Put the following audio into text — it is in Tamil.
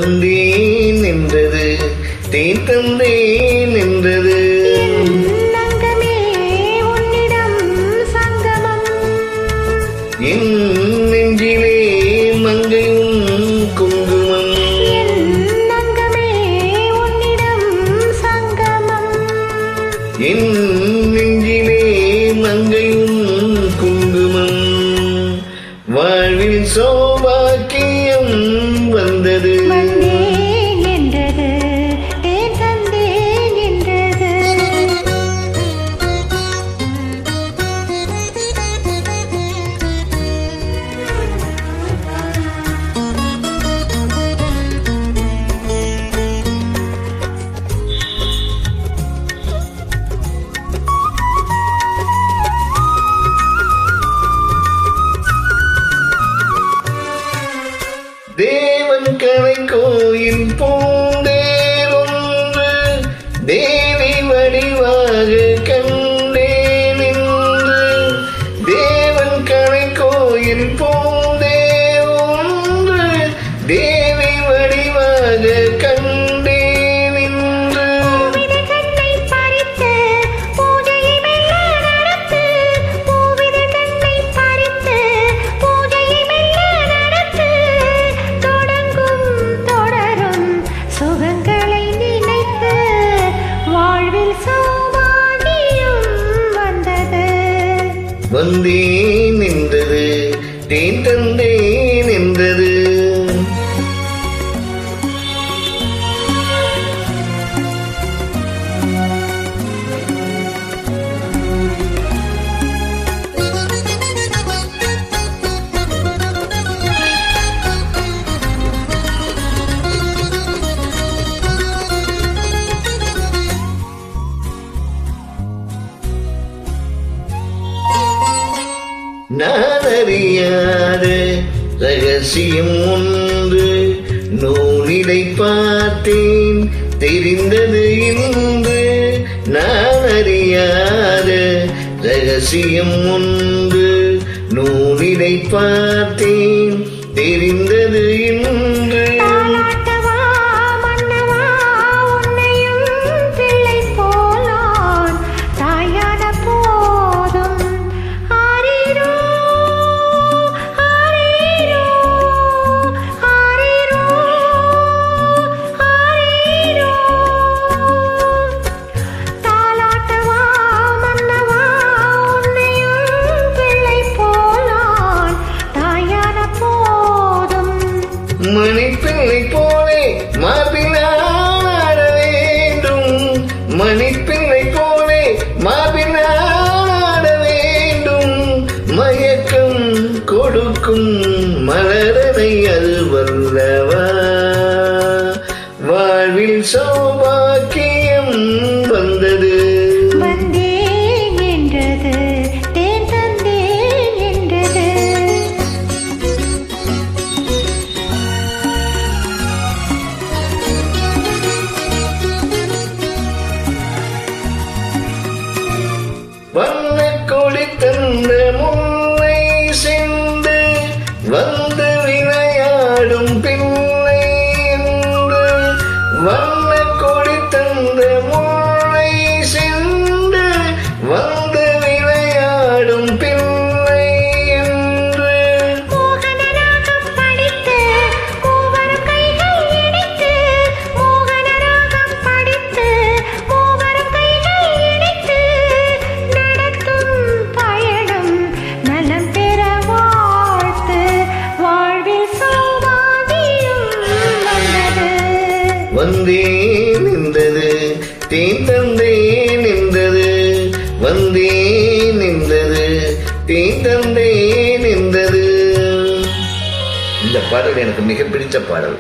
வந்தேன் என்றது தேன் தந்தேன் என்றது என் நெஞ்சிலே மங்கையும் குங்குமம் என் நெஞ்சிலே மங்கையும் குங்குமம் வாழ்வில் சௌபாக்கியம் வந்தது தேவன் கலை கோயில் பூண்டேன் ஒன்று தேவி வடிவாக கண்டேன் என்று தேவன் கலை கோயில் பூண்டேன் ஒன்று தேவி வடிவாக கண்டேன் என்று வந்தேன் என்றது தேன் தந்தேன் என்றது நான் அறியாத ரகசியம் ஒன்று நூலிடை பார்த்தேன் தெரிந்தது இன்று நான் அறியாத ரகசியம் ஒன்று நூலிடை பார்த்தேன் தெரிந்தது இன்று மணிப்பிள்ளை போலே மார்பினாட வேண்டும் மணிப்பிள்ளை போலே மார்பினாட வேண்டும் மயக்கம் கொடுக்கும் மலரனை அல்வல்லவா வாழ்வில் சௌபாக்கியம் வந்தது வண்ண கொடி தந்த முல்லை சென்று வந்து விளையாடும் பிள்ளை என்று வண்ண கொடி தந்த முல்லை சென்று வந்து விளையாடும் பிள்ளை என்று வந்தேன் என்றது தேன் தந்தேன் என்றது வந்தேன் என்றது தேன் தந்தேன் என்றது. இந்த பாடல் எனக்கு மிக பிடித்த பாடல்.